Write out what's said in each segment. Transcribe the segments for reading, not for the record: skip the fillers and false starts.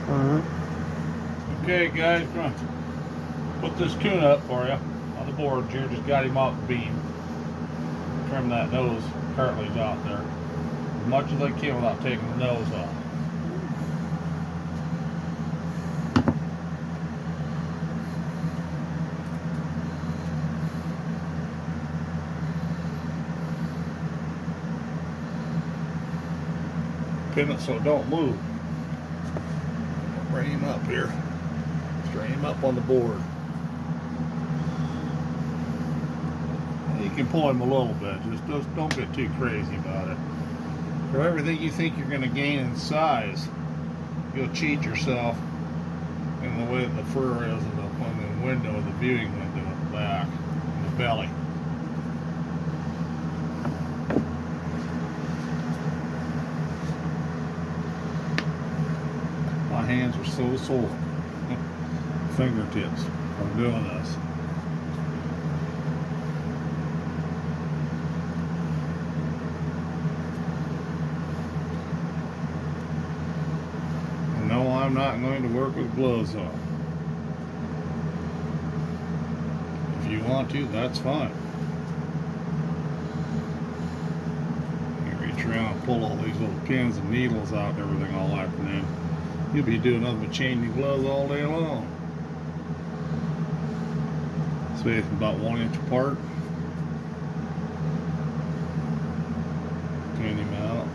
Alright. Okay, guys, gonna put this coon up for you on the board here. Just got him off the beam. Trim that nose cartilage out there as much as I can without taking the nose off. Pin it so it don't move. Bring him up here. Straighten him up on the board. You can pull him a little bit. Just don't get too crazy about it. For everything you think you're going to gain in size, you'll cheat yourself in the way that the fur is in the window, the viewing window at the back, in the belly. My hands are so sore. Fingertips from doing this. No, I'm not going to work with gloves on. If you want to, that's fine. You reach around and pull all these little pins and needles out and everything all afternoon. You'll be doing nothing but changing gloves all day long. Space about 1 inch apart. Clean him out.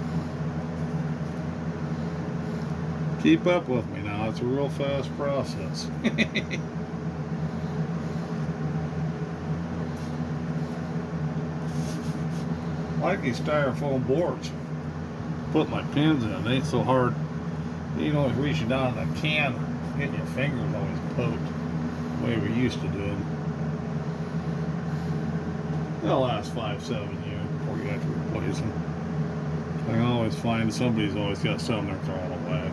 Keep up with me now. It's a real fast process. I like these styrofoam boards. Put my pins in. It ain't so hard. You know, reaching down in the can, getting your fingers always poked. The way we used to do it. They'll last 5-7 years before you have to replace them. I can always find somebody's always got something they're throwing away.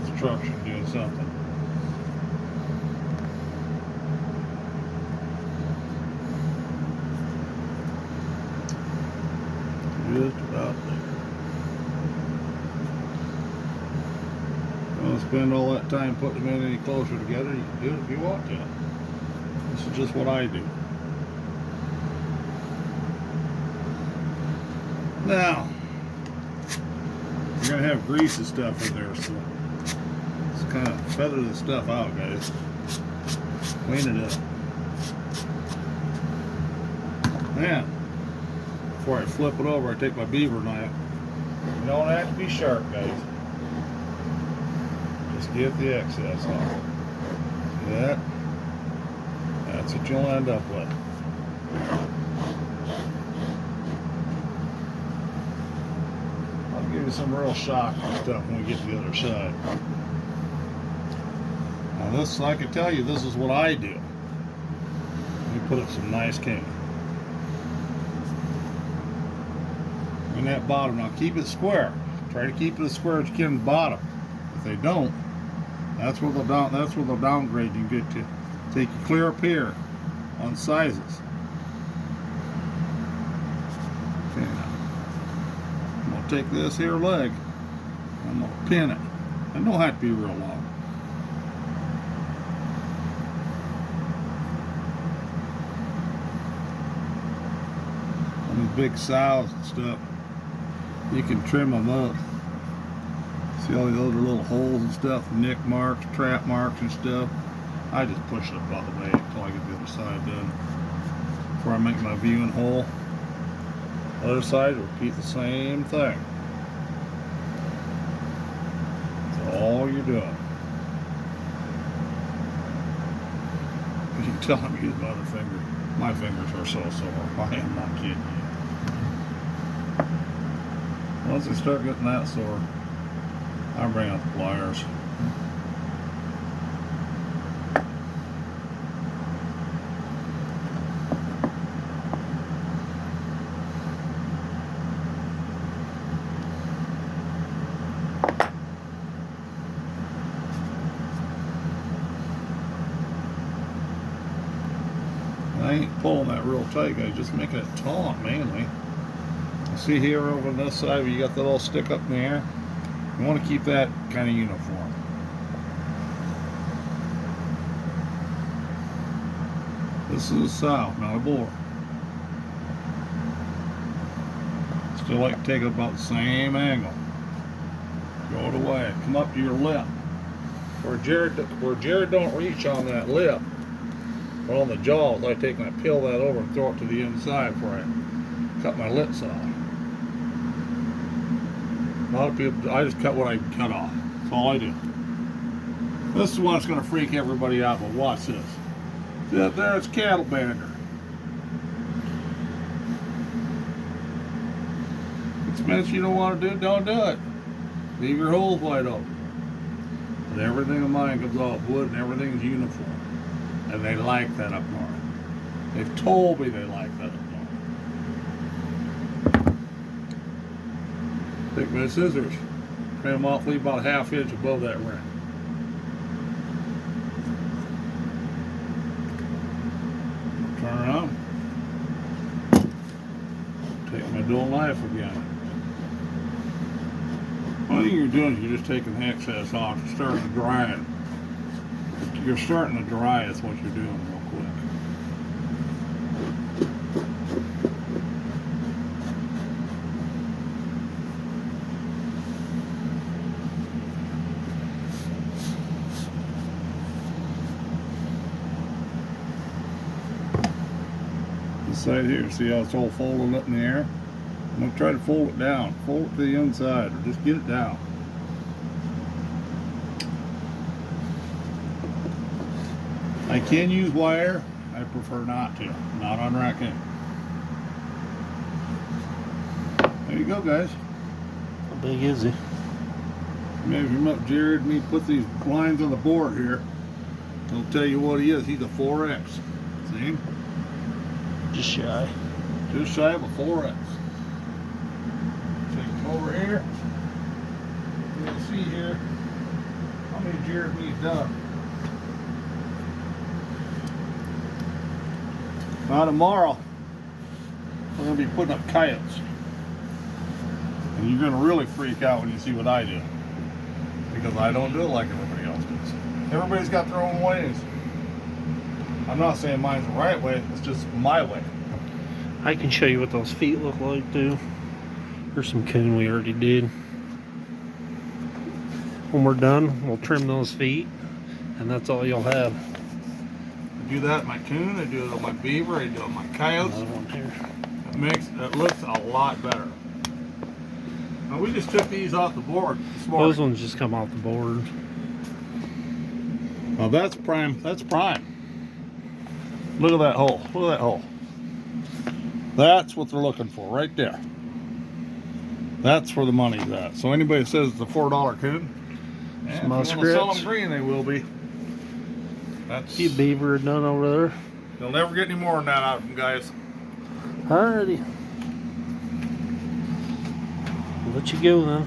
Construction doing something. Just about there. Don't spend all that time putting them in any closer together. You can do it if you want to. This is just what I do. Now, you're going to have grease and stuff in there, so just kind of feather the stuff out, guys. Clean it up. Now, before I flip it over, I take my beaver knife. You don't have to be sharp, guys. Just get the excess off. See that? That's what you'll end up with. Give you some real shock and stuff when we get to the other side. Now this, I can tell you, this is what I do. We put up some nice cane. In that bottom, now keep it square. Try to keep it as square as you can in the bottom. If they don't, that's where they'll downgrade you and get to take you clear up here on sizes. Okay, now I'm gonna take this here leg, I'm gonna pin it. It don't have to be real long. On these big sows and stuff, you can trim them up. See all these other little holes and stuff, nick marks, trap marks and stuff. I just push it up all the way until I get the other side done. Before I make my viewing hole. Other side, repeat the same thing. That's all you're doing. You can tell I'm using my other finger. My fingers are so sore. I am not kidding you. Once they start getting that sore, I bring out the pliers. I ain't pulling that real tight, guys, just making it taut mainly. See here over on this side where you got the little stick up in the air? You want to keep that kind of uniform. This is a sow, not a boar. Still like to take it about the same angle. Go it away. Come up to your lip. Where Jared don't reach on that lip, but on the jaws, I take and I peel that over and throw it to the inside before I cut my lips off. A lot of people, I just cut what I can cut off. That's all I do. This is one that's going to freak everybody out, but watch this. See that there? It's cattle bander. It's minutes you don't want to do, don't do it. Leave your holes wide open. But everything of mine comes off wood and everything's uniform. And they like that up north. They've told me they like that up north. Take my scissors, trim them off, leave about a ½ inch above that rim. Turn around. Take my dull knife again. One thing you're doing is you're just taking the excess off, starting to dry it. You're starting to dry it, is what you're doing real quick. This side here, see how it's all folded up in the air? I'm going to try to fold it down. Fold it to the inside, or just get it down. I can use wire. I prefer not to. Not on raccoon. There you go, guys. How big is he? Measure him up, Jared. Me put these lines on the board here. I'll tell you what he is. He's a 4X. See him? Just shy. Just shy of a 4X. Take him over here. You'll see here how many Jared needs done. Now tomorrow, we're going to be putting up coyotes. And you're going to really freak out when you see what I do. Because I don't do it like everybody else does. Everybody's got their own ways. I'm not saying mine's the right way, it's just my way. I can show you what those feet look like too. There's some coon we already did. When we're done, we'll trim those feet, and that's all you'll have. I do that with my coon, I do it with my beaver, I do it with my coyotes. Another one here. It looks a lot better. Now we just took these off the board this morning. Those ones just come off the board. Now that's prime. That's prime. Look at that hole. Look at that hole. That's what they're looking for right there. That's where the money's at. So anybody that says it's a $4 coon, if you want to sell them green, they will be. That's See a beaver done over there. They'll never get any more than that out of them, guys. Alrighty. I'll let you go then.